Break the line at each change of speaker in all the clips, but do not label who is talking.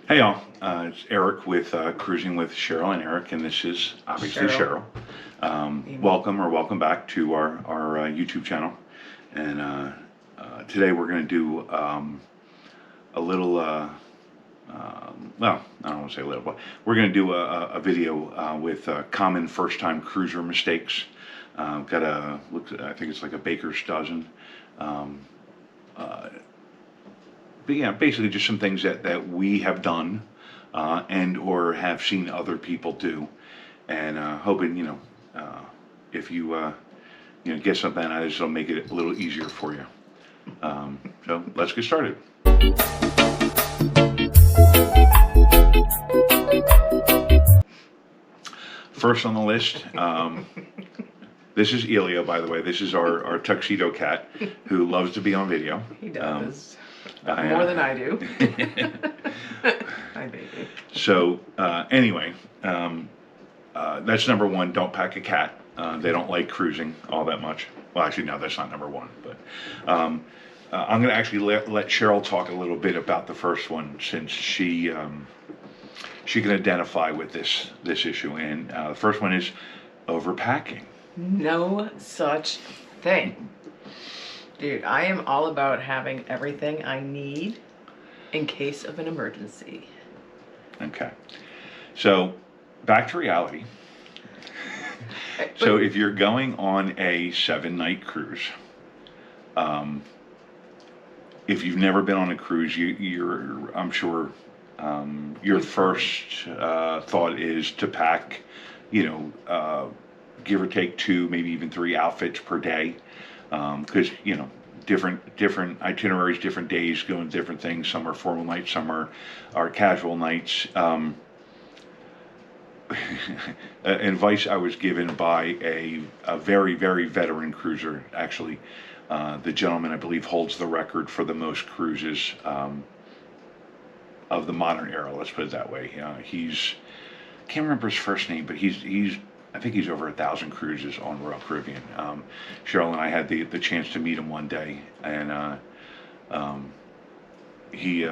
Hey y'all, it's Eric with Cruising with Cheryl and Eric, and this is obviously Cheryl. Welcome back to our YouTube channel. And today we're going to do a little, well, I don't want to say a little, but we're going to do a video with common first-time cruiser mistakes. Got I think it's like a baker's dozen. But yeah, basically just some things that we have done and or have seen other people do, and hoping if you get something out of this, it'll make it a little easier for you. So let's get started. First on the list, this is Elio, by the way. This is our tuxedo cat who loves to be on video.
He does. More than I do. Hi, baby.
So, anyway, that's number one. Don't pack a cat. They don't like cruising all that much. Well, actually, no, that's not number one. But I'm going to actually let Cheryl talk a little bit about the first one, since she can identify with this issue. And the first one is overpacking.
No such thing. Dude, I am all about having everything I need in case of an emergency.
Okay. So, back to reality. So, if you're going on a 7-night cruise, if you've never been on a cruise, I'm sure your first thought is to pack, give or take 2, maybe even 3 outfits per day. Because different itineraries, different days, doing different things. Some are formal nights, some are casual nights. Advice I was given by a very, very veteran cruiser. Actually, the gentleman, I believe, holds the record for the most cruises of the modern era. Let's put it that way. I can't remember his first name, but I think he's over 1,000 cruises on Royal Caribbean. Cheryl and I had the chance to meet him one day, and his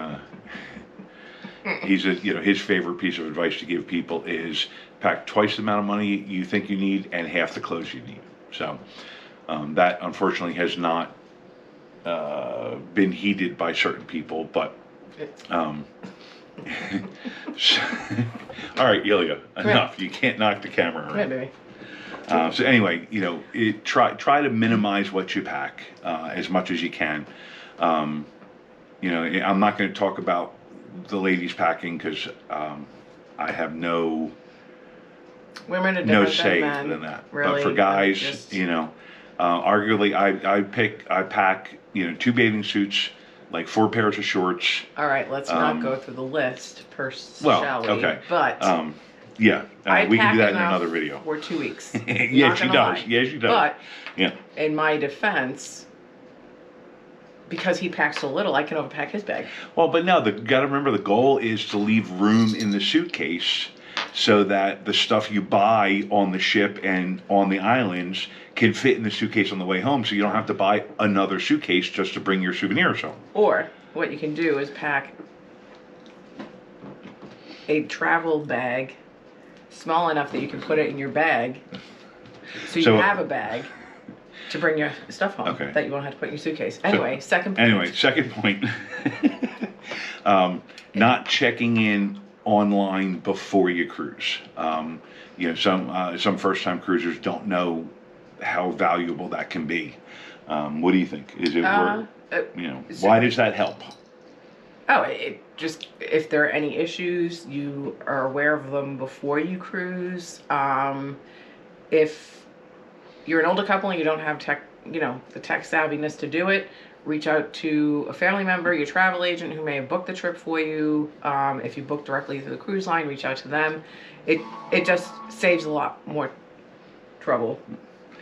favorite piece of advice to give people is pack twice the amount of money you think you need and half the clothes you need. So that unfortunately has not been heeded by certain people, but. All right, Ilya, enough. You can't knock the camera around.
Come here, baby.
So anyway, try to minimize what you pack as much as you can. I'm not going to talk about the ladies packing because I have no say in that.
Really,
but for guys, arguably, I pack 2 bathing suits, like 4 pairs of shorts.
All right, let's not go through the list shall we?
Okay.
But
we can do that in another video.
For 2 weeks.
Yes, she does.
Lie.
Yes, she does.
But
yeah,
in my defense, because he packs so little, I can overpack his bag.
Well, but no, got to remember the goal is to leave room in the suitcase so that the stuff you buy on the ship and on the islands can fit in the suitcase on the way home, so you don't have to buy another suitcase just to bring your souvenirs home.
Or what you can do is pack a travel bag small enough that you can put it in your bag, so you have a bag to bring your stuff home that you won't have to put in your suitcase. Anyway, second point. Not checking in online before you cruise. Some first-time cruisers don't know how valuable that can be. What do you think? Is it why does that help? It just, if there are any issues, you are aware of them before you cruise. If you're an older couple and you don't have the tech savviness to do it, reach out to a family member, your travel agent who may have booked the trip for you. If you book directly through the cruise line, reach out to them. It just saves a lot more trouble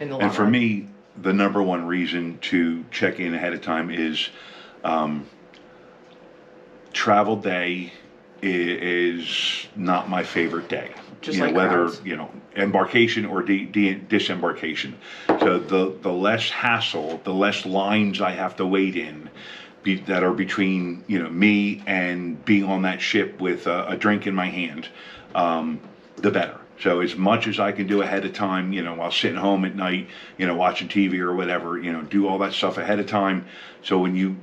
in the long run.
And for me, the number one reason to check in ahead of time is travel day is not my favorite day.
Just like
whether
crowds.
Embarkation or disembarkation. So the less hassle, the less lines I have to wait in,
that are between me and being on that ship with a drink in my hand, the better. So as much as I can do ahead of time, while sitting home at night, watching TV or whatever, do all that stuff ahead of time. So when you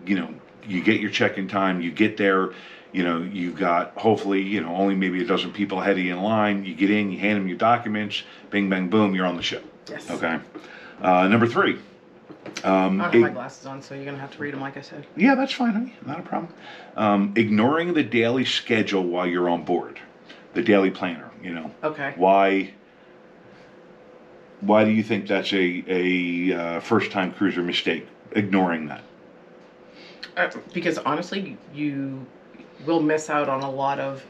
get your check-in time, you get there, you've got hopefully, only maybe a dozen people ahead of you in line. You get in, you hand them your documents, bing, bang, boom, you're on the ship.
Yes.
Okay. Number 3.
I don't have my glasses on, so you're going to have to read them like I said.
Yeah, that's fine, honey. Not a problem. Ignoring the daily schedule while you're on board. The daily planner,
Okay.
Why do you think that's a first-time cruiser mistake, ignoring that?
Because honestly, you will miss out on a lot of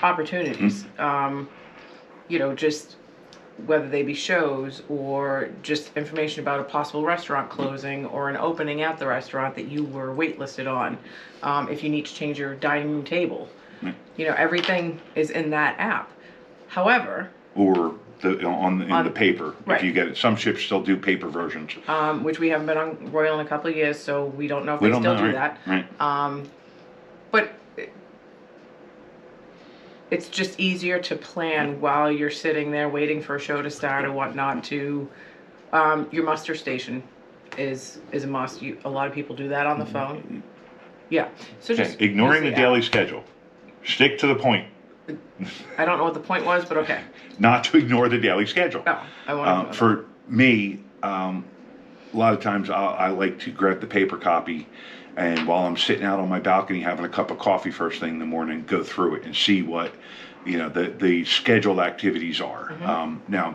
opportunities. Just whether they be shows or just information about a possible restaurant closing or an opening at the restaurant that you were waitlisted on. If you need to change your dining room table, everything is in that app. However,
Or in the paper,
right.
If you get it. Some ships still do paper versions.
Which we haven't been on Royal in a couple of years, so we don't know if
We
they
don't
still
know,
do
right,
that.
right.
But it's just easier to plan while you're sitting there waiting for a show to start or whatnot. To your muster station is a must. A lot of people do that on the phone. Yeah. So
Okay.
just
Ignoring
use
the
app.
daily schedule. Stick to the point.
I don't know what the point was, but okay.
Not to ignore the daily schedule.
No, I want to.
For me, a lot of times I like to grab the paper copy, and while I'm sitting out on my balcony having a cup of coffee first thing in the morning, go through it and see what the scheduled activities are. Now,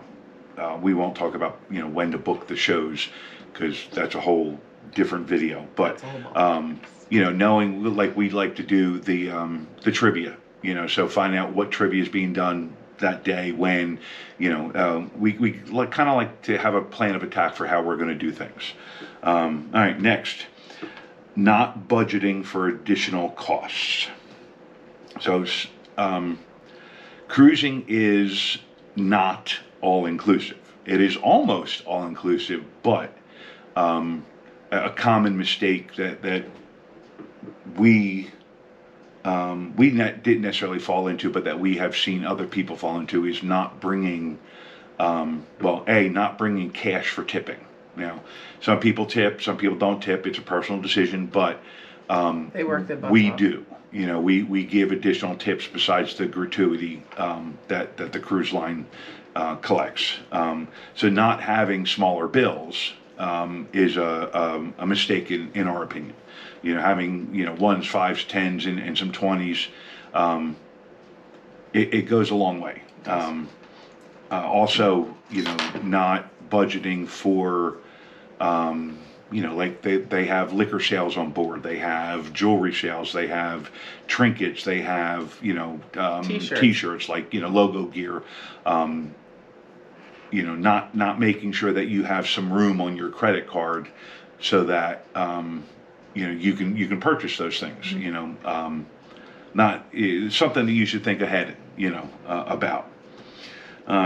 we won't talk about when to book the shows, because that's a whole different video. But knowing, like, we'd like to do the trivia. So find out what trivia is being done that day, when, we kind of like to have a plan of attack for how we're going to do things. All right, next, not budgeting for additional costs. So cruising is not all inclusive. It is almost all inclusive, but a common mistake that we didn't necessarily fall into, but that we have seen other people fall into, is not bringing, not bringing cash for tipping. Some people tip, some people don't tip. It's a personal decision, but
they work their butts
we
off.
do. We give additional tips besides the gratuity that the cruise line collects. So not having smaller bills is a mistake in our opinion. Having ones, fives, tens, and some 20s, it goes a long way. Also, not budgeting for, like they have liquor sales on board, they have jewelry sales, they have trinkets, they have t-shirts, like logo gear. Not making sure that you have some room on your credit card so that you can purchase those things. Something that you should think ahead about.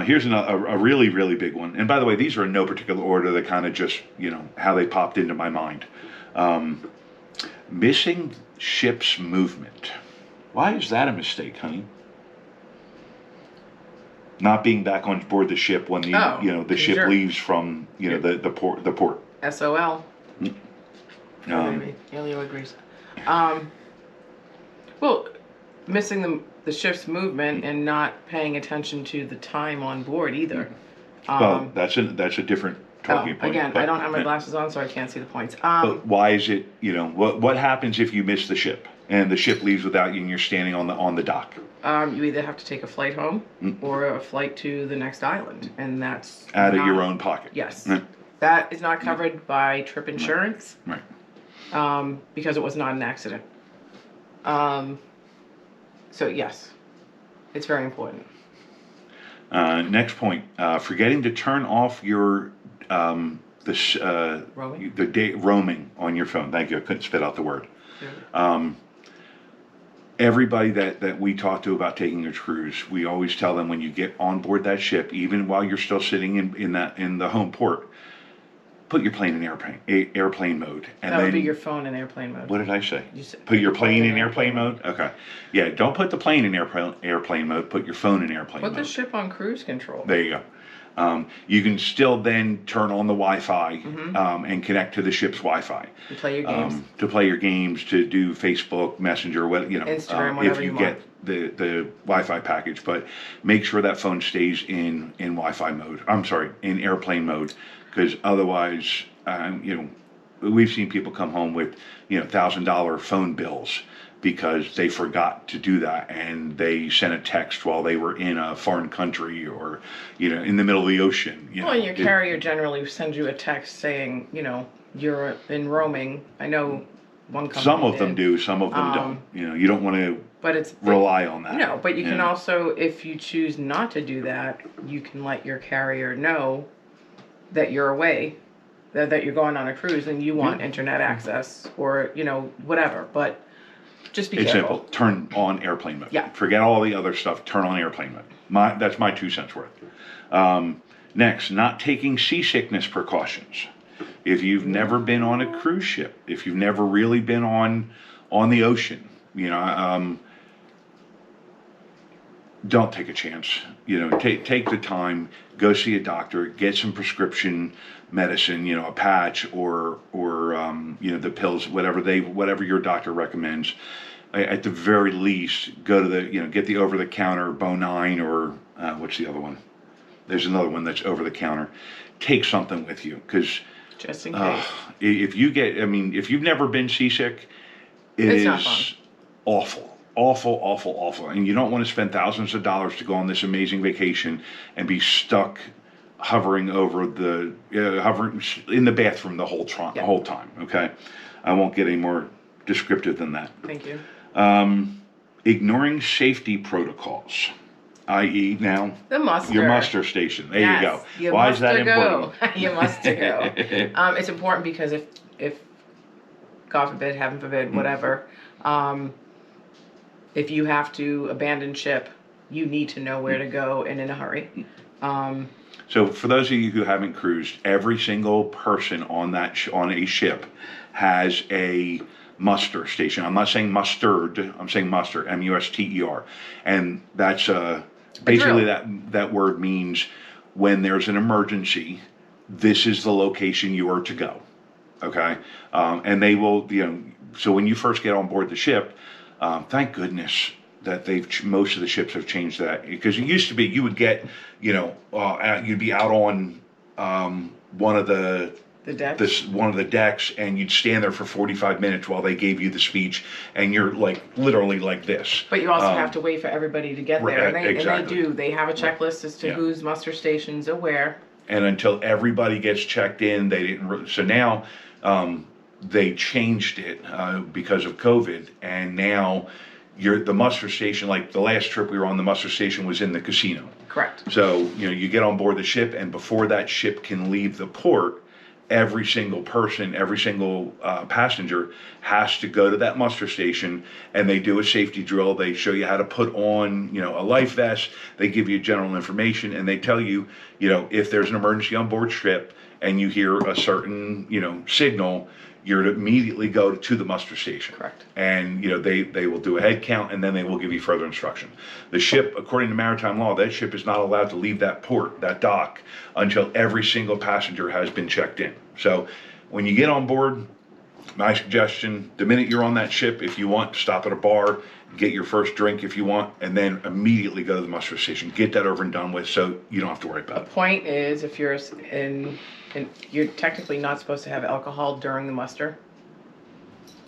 Here's a really, really big one. And by the way, these are in no particular order. They kind of just how they popped into my mind. Missing ship's movement. Why is that a mistake, honey? Not being back on board the ship when the ship
sure.
leaves from the port.
SOL. Elio agrees. Well, missing the ship's movement and not paying attention to the time on board either.
Well, that's a different talking point.
Again,
but,
I don't have my glasses on, so I can't see the points.
But why is it? What happens if you miss the ship and the ship leaves without you and you're standing on the dock?
You either have to take a flight home or a flight to the next island, and that's
out of your own pocket.
Yes,
Right.
That is not covered by trip insurance.
Right.
Because it was not an accident. So yes, it's very important.
Next point: forgetting to turn off your
Roaming?
roaming on your phone. Thank you. I couldn't spit out the word.
Yeah.
Everybody that we talk to about taking a cruise, we always tell them, when you get on board that ship, even while you're still sitting in the home port, put your plane in airplane mode, and
That
then
would be your phone in airplane mode.
what did I say?
You said
Put your plane in airplane mode. Okay, yeah. Don't put the plane in airplane mode. Put your phone in airplane
Put
mode.
the ship on cruise control.
There you go. You can still then turn on the Wi-Fi and connect to the ship's Wi-Fi.
You play your games.
To play your games, to do Facebook, Messenger, what
Instagram, whatever
if you
you
get the Wi-Fi package. But make sure that phone stays in Wi-Fi mode. I'm sorry, in airplane mode, because otherwise, we've seen people come home with $1,000 phone bills because they forgot to do that and they sent a text while they were in a foreign country or in the middle of the ocean.
Well, your carrier generally sends you a text saying, you're in roaming. I know one company
Some of them do, some of them don't. You don't want to rely on that.
No, but you can also, if you choose not to do that, you can let your carrier know that you're away, that you're going on a cruise and you want internet access or, whatever. But just be careful.
It's simple. Turn on airplane mode.
Yeah.
Forget all the other stuff. Turn on airplane mode. That's my 2 cents worth. Next, not taking seasickness precautions. If you've never been on a cruise ship, if you've never really been on the ocean, don't take a chance. Take the time, go see a doctor, get some prescription medicine, a patch or the pills, whatever your doctor recommends. At the very least, go to get the over-the-counter Bonine or what's the other one? There's another one that's over-the-counter. Take something with you, because
just in case.
If you've never been seasick, it's
not fun.
Awful. And you don't want to spend thousands of dollars to go on this amazing vacation and be stuck hovering in the bathroom the whole time. Okay, I won't get any more descriptive than that.
Thank you.
Ignoring safety protocols, i.e. now your muster station. There you go. Why is that important?
You must go. It's important because if God forbid, heaven forbid, whatever, if you have to abandon ship, you need to know where to go and in a hurry.
So for those of you who haven't cruised, every single person on a ship has a muster station. I'm not saying mustard, I'm saying muster, M-U-S-T-E-R. And that's basically that word means when there's an emergency, this is the location you are to go. Okay? And they will, so when you first get on board the ship, thank goodness that most of the ships have changed that, because it used to be you would get, you'd be out on one of the decks, and you'd stand there for 45 minutes while they gave you the speech, and you're literally like this.
But you also have to wait for everybody to get there, and they have a checklist as to whose muster stations are where.
And until everybody gets checked in, they didn't. So now they changed it because of COVID, and now the muster station, like the last trip we were on, the muster station was in the casino.
Correct.
So, you get on board the ship, and before that ship can leave the port, every single person, every single passenger has to go to that muster station, and they do a safety drill. They show you how to put on, a life vest. They give you general information, and they tell you, if there's an emergency on board ship and you hear a certain, signal, you're to immediately go to the muster station.
Correct.
And, they will do a head count, and then they will give you further instruction. The ship, according to maritime law, that ship is not allowed to leave that port, that dock, until every single passenger has been checked in. So when you get on board, my suggestion, the minute you're on that ship, if you want, stop at a bar, get your first drink if you want, and then immediately go to the muster station. Get that over and done with, so you don't have to worry about it.
The point is, if you're you're technically not supposed to have alcohol during the muster.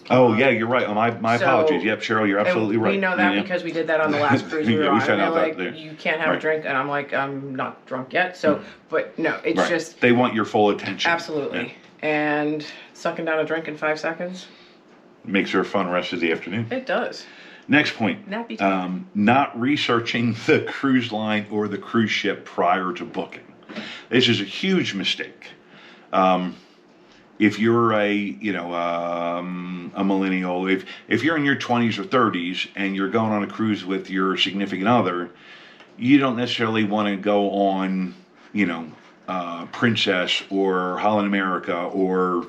Oh yeah, you're right. My apologies. Yep, Cheryl, you're absolutely right.
We know that because we did that on the last cruise we were on.
Found
And
out
they're like,
that
you can't have a drink, and I'm like, I'm not drunk yet. So, but no, it's just
they want your full attention.
Absolutely. Yeah. And sucking down a drink in 5 seconds
makes for a fun rest of the afternoon.
It does.
Next point.
Nappy time.
Not researching the cruise line or the cruise ship prior to booking. This is a huge mistake. If you're a millennial, if you're in your 20s or 30s and you're going on a cruise with your significant other, you don't necessarily want to go on, Princess or Holland America or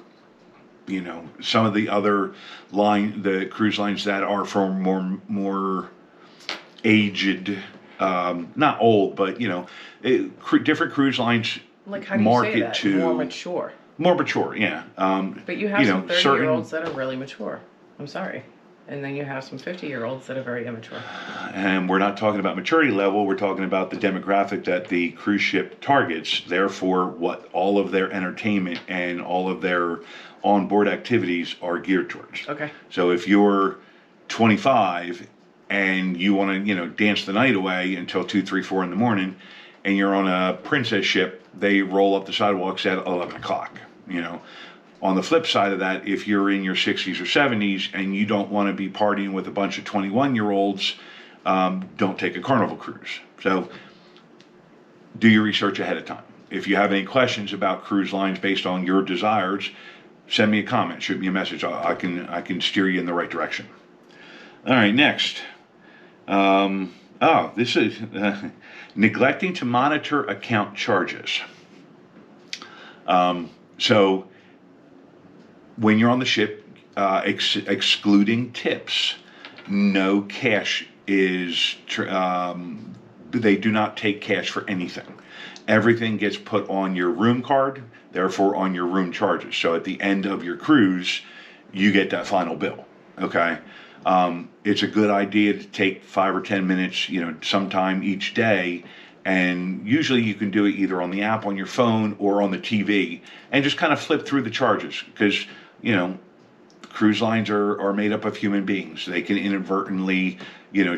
some of the other the cruise lines that are for more aged, not old, but different cruise lines
Like, how do you say
market
that?
to
More mature.
more mature, yeah.
But you have some 30-year-olds
certain,
that are really mature. I'm sorry. And then you have some 50-year-olds that are very immature.
and we're not talking about maturity level, we're talking about the demographic that the cruise ship targets, therefore what all of their entertainment and all of their onboard activities are geared towards.
Okay.
So if you're 25 and you want to, dance the night away until 2, 3, 4 in the morning, and you're on a Princess ship, they roll up the sidewalks at 11 o'clock, On the flip side of that, if you're in your 60s or 70s and you don't want to be partying with a bunch of 21-year-olds, don't take a Carnival cruise. So do your research ahead of time. If you have any questions about cruise lines based on your desires, send me a comment, shoot me a message. I can steer you in the right direction. All right, next. This is neglecting to monitor account charges. So when you're on the ship, excluding tips, no cash is, they do not take cash for anything. Everything gets put on your room card, therefore on your room charges. So at the end of your cruise, you get that final bill, okay? It's a good idea to take 5 or 10 minutes, sometime each day, and usually you can do it either on the app on your phone or on the TV, and just kind of flip through the charges, because cruise lines are made up of human beings. They can inadvertently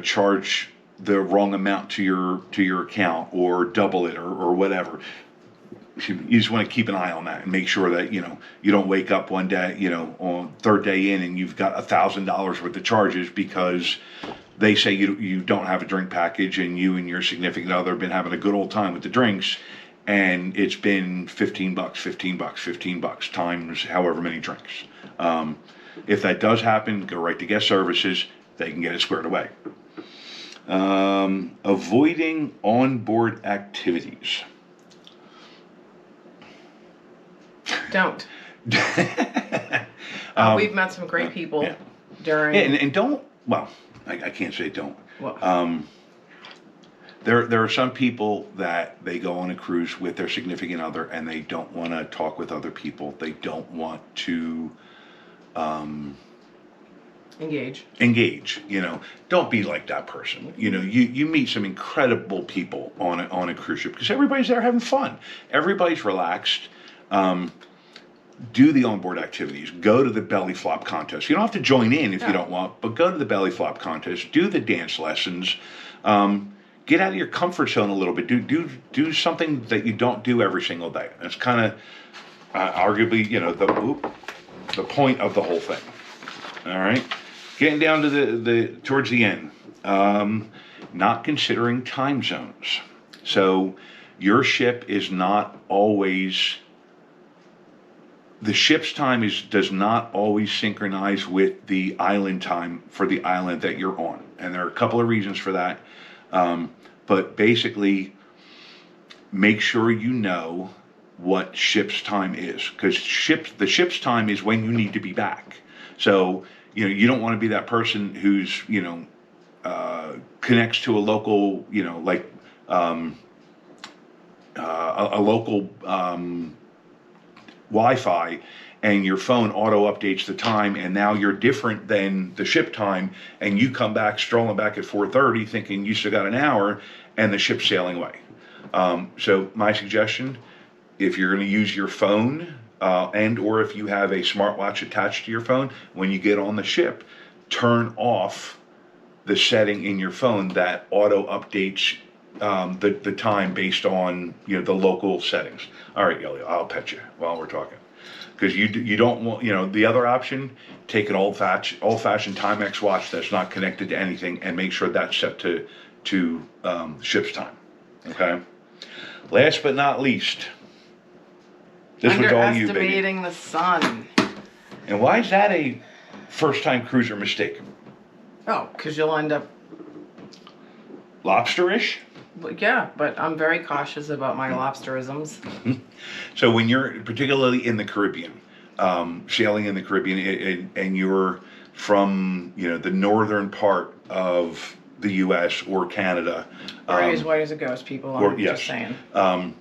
charge the wrong amount to your account, or double it, or whatever. You just want to keep an eye on that and make sure that you don't wake up one day on third day in and you've got $1,000 worth of charges because they say you don't have a drink package, and you and your significant other have been having a good old time with the drinks, and it's been $15 times however many drinks. If that does happen, go right to guest services. They can get it squared away. Avoiding onboard activities.
Don't. We've met some great people during.
Yeah, and don't. Well, I can't say don't.
Well,
there are some people that they go on a cruise with their significant other and they don't want to talk with other people. They don't want to
engage.
Don't be like that person. You meet some incredible people on a cruise ship because everybody's there having fun. Everybody's relaxed. Do the onboard activities. Go to the belly flop contest. You don't have to join in if you don't want, but go to the belly flop contest. Do the dance lessons. Get out of your comfort zone a little bit. Do something that you don't do every single day. That's kind of arguably the point of the whole thing. All right, getting down to the towards the end. Not considering time zones. So your ship is not always. The ship's time does not always synchronize with the island time for the island that you're on. And there are a couple of reasons for that. But basically, make sure you know what ship's time is. Because the ship's time is when you need to be back. So, you don't want to be that person who's, connects to a local, a local Wi-Fi, and your phone auto updates the time, and now you're different than the ship time, and you come back strolling back at 4:30 thinking you still got an hour, and the ship's sailing away. So my suggestion, if you're going to use your phone, and or if you have a smartwatch attached to your phone, when you get on the ship, turn off the setting in your phone that auto updates the time based on the local settings. All right, Elliot, I'll pet you while we're talking, because you don't want the other option. Take an old-fashioned Timex watch that's not connected to anything, and make sure that's set to ship's time. Okay. Last but not least, this one's all you, baby.
Underestimating the sun.
And why is that a first-time cruiser mistake?
Oh, because you'll end up
Lobsterish?
Yeah, but I'm very cautious about my lobsterisms.
So when you're particularly in the Caribbean, sailing in the Caribbean, and you're from, the northern part of the U.S. or Canada,
Or as white as a ghost, people.
or
I'm
yes,
just saying.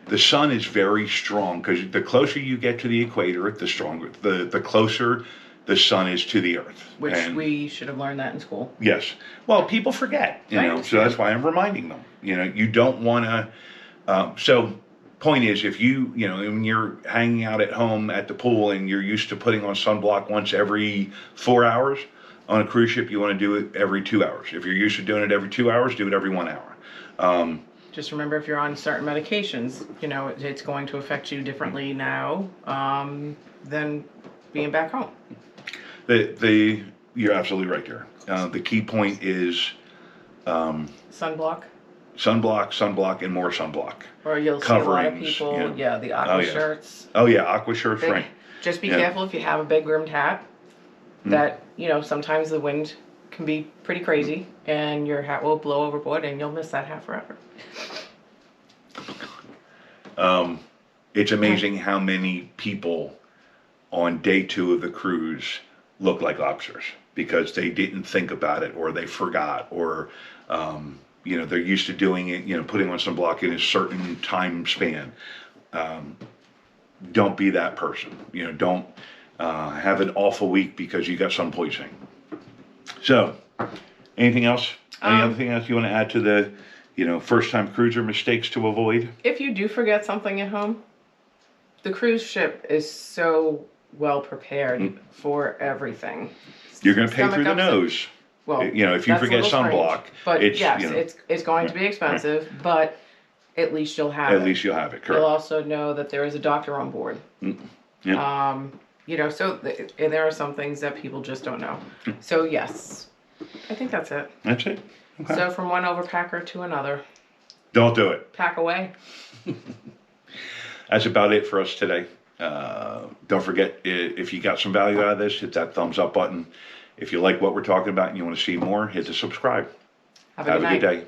the sun is very strong because the closer you get to the equator, the stronger, the closer the sun is to the earth.
Which
And
we should have learned that in school.
yes, well, people forget,
I
so
understand.
that's why I'm reminding them. You don't want to. So, point is, if when you're hanging out at home at the pool and you're used to putting on sunblock once every 4 hours, on a cruise ship you want to do it every 2 hours. If you're used to doing it every 2 hours, do it every 1 hour.
Just remember, if you're on certain medications, it's going to affect you differently now than being back home.
You're absolutely right there. The key point is
Sunblock.
sunblock, and more sunblock.
Or you'll see a lot of
Coverings,
people,
yeah.
the aqua
Oh, yeah.
shirts.
Oh yeah, aqua shirts,
Big-
right?
Just be
Yeah.
careful if you have a big rimmed hat. That, sometimes the wind can be pretty crazy and your hat will blow overboard and you'll miss that hat forever.
It's amazing how many people on day 2 of the cruise look like lobsters because they didn't think about it, or they forgot, or they're used to doing it, putting on some block in a certain time span. Don't be that person. Don't have an awful week because you got sun poisoning. So, anything else? Any other thing else you want to add to the first time cruiser mistakes to avoid?
If you do forget something at home, the cruise ship is so well prepared for everything.
You're going to pay through the
Stomach upset.
nose.
Well,
If you
that's a
forget
little strange,
sunblock,
but
it's,
yes, it's going to be expensive, but at least you'll have
at
it.
least you'll have it.
You'll
Correct.
also know that there is a doctor on board.
Yeah.
So there are some things that people just don't know. So yes, I think that's it.
That's it. Okay.
So from one overpacker to another,
Don't do it.
pack away.
That's about it for us today. Don't forget, if you got some value out of this, hit that thumbs up button. If you like what we're talking about and you want to see more, hit the subscribe.
Have a
Have
good
a
night.
good day.